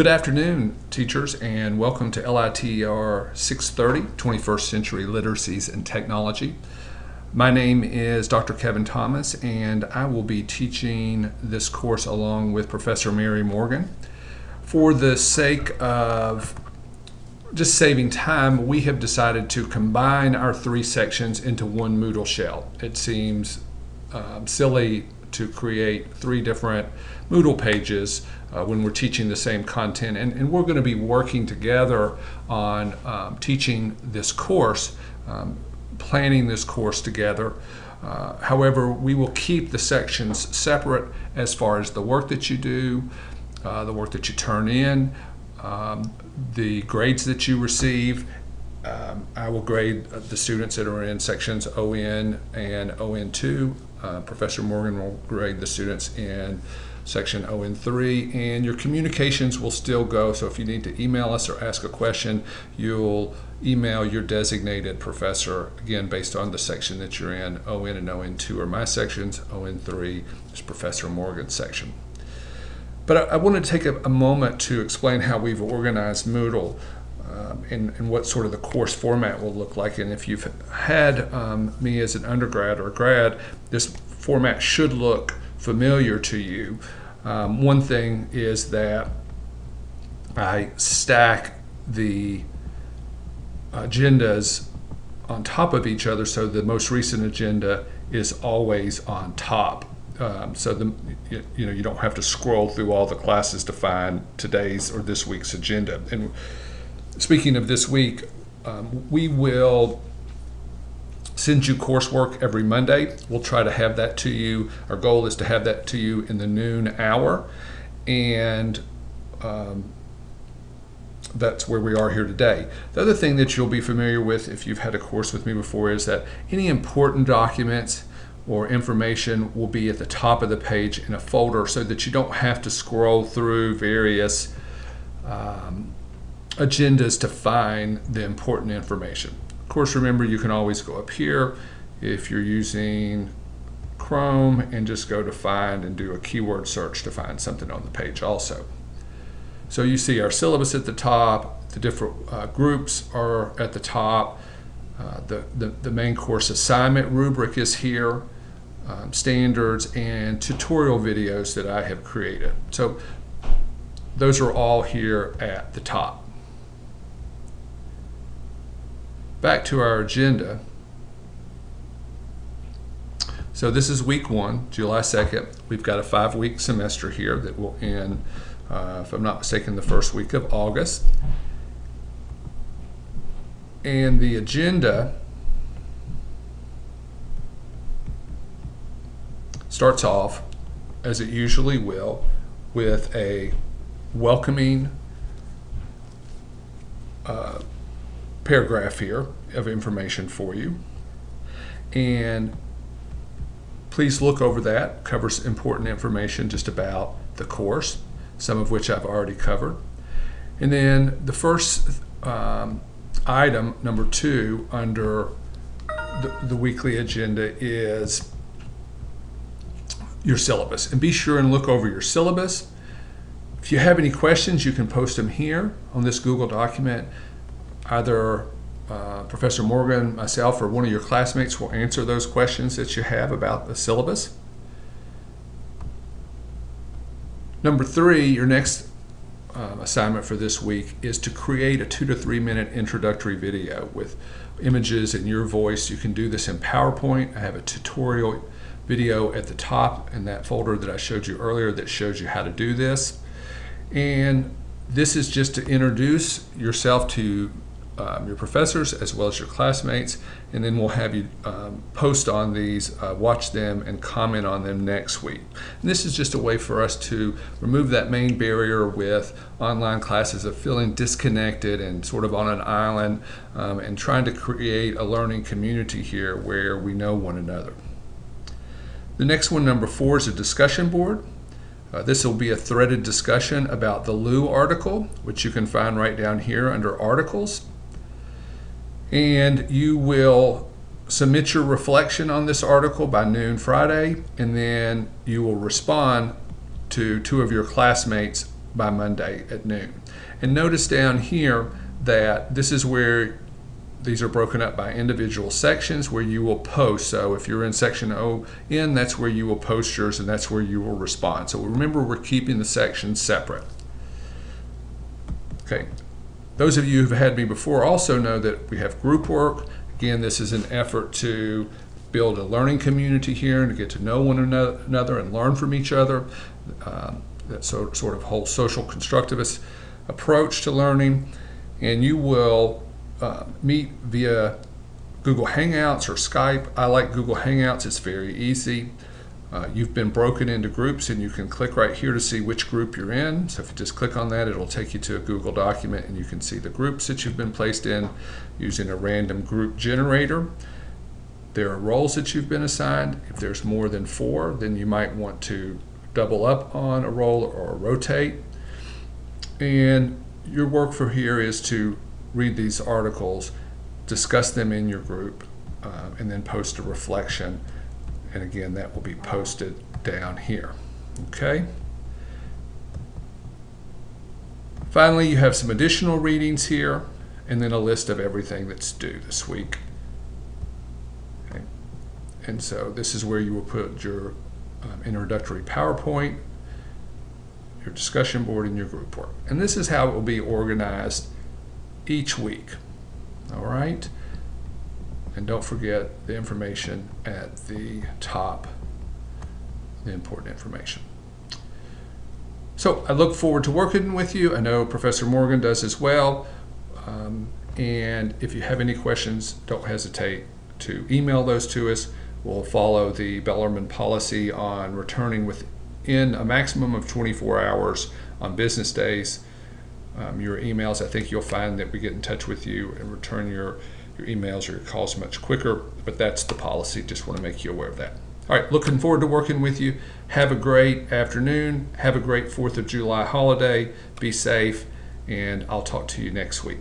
Good afternoon, teachers, and welcome to LITR 630, 21st Century Literacies and Technology. My name is Dr. Kevin Thomas, and I will be teaching this course along with Professor Mary Morgan. For the sake of just saving time, we have decided to combine our three sections into one Moodle shell. It seems silly to create three different Moodle pages when we're teaching the same content, and we're going to be working together on teaching this course, planning this course together. However, we will keep the sections separate as far as the work that you do, the work that you turn in, the grades that you receive. I will grade the students that are in sections ON and ON2. Professor Morgan will grade the students in section ON3, and your communications will still go. So if you need to email us or ask a question, you'll email your designated professor, again based on the section that you're in. ON and ON2 are my sections, ON3 is Professor Morgan's section. But I want to take a moment to explain how we've organized Moodle and what sort of the course format will look like. And if you've had me as an undergrad or grad, this format should look familiar to you. One thing is that I stack the agendas on top of each other, so the most recent agenda is always on top. So you don't have to scroll through all the classes to find today's or this week's agenda. And speaking of this week, we will send you coursework every Monday. We'll try to have that to you. Our goal is to have that to you in the noon hour, and that's where we are here today. The other thing that you'll be familiar with if you've had a course with me before is that any important documents or information will be at the top of the page in a folder, so that you don't have to scroll through various agendas to find the important information. Of course, remember, you can always go up here if you're using Chrome and just go to find and do a keyword search to find something on the page also. So you see our syllabus at the top, the different groups are at the top, the main course assignment rubric is here, standards and tutorial videos that I have created. So those are all here at the top. Back to our agenda. So this is week 1, July 2nd. We've got a 5-week semester here that will end, if I'm not mistaken, the first week of August. And the agenda starts off, as it usually will, with a welcoming paragraph here of information for you, and please look over that. Covers important information just about the course, some of which I've already covered. And then the first item, number 2, under the weekly agenda is your syllabus. And be sure and look over your syllabus. If you have any questions, you can post them here on this Google document. Either Professor Morgan, myself, or one of your classmates will answer those questions that you have about the syllabus. Number 3, your next assignment for this week is to create a 2 to 3 minute introductory video with images in your voice. You can do this in PowerPoint. I have a tutorial video at the top in that folder that I showed you earlier that shows you how to do this. And this is just to introduce yourself to your professors as well as your classmates, and then we'll have you post on these, watch them, and comment on them next week. And this is just a way for us to remove that main barrier with online classes of feeling disconnected and sort of on an island, and trying to create a learning community here where we know one another. The next one, number 4, is a discussion board. This will be a threaded discussion about the Lou article, which you can find right down here under articles. And you will submit your reflection on this article by noon Friday, and then you will respond to 2 of your classmates by Monday at noon. And notice down here that this is where these are broken up by individual sections where you will post. So if you're in section ON, that's where you will post yours and that's where you will respond. So remember, we're keeping the sections separate. Okay. Those of you who've had me before also know that we have group work. Again, this is an effort to build a learning community here and to get to know one another and learn from each other. That sort of whole social constructivist approach to learning. And you will meet via Google Hangouts or Skype. I like Google Hangouts. It's very easy. You've been broken into groups, and you can click right here to see which group you're in. So if you just click on that, it'll take you to a Google document, and you can see the groups that you've been placed in using a random group generator. There are roles that you've been assigned. If there's more than 4, then you might want to double up on a role or rotate. And your work for here is to read these articles, discuss them in your group, and then post a reflection. And again, that will be posted down here. Okay. Finally, you have some additional readings here, and then a list of everything that's due this week. Okay. And so this is where you will put your introductory PowerPoint, your discussion board, and your group work. And this is how it will be organized each week. All right. And don't forget the information at the top, the important information. So I look forward to working with you. I know Professor Morgan does as well. And if you have any questions, don't hesitate to email those to us. We'll follow the Bellarmine policy on returning within a maximum of 24 hours on business days. Your emails, I think you'll find that we get in touch with you and return your emails or your calls much quicker, but that's the policy. Just want to make you aware of that. All right, looking forward to working with you. Have a great afternoon. Have a great 4th of July holiday. Be safe, and I'll talk to you next week.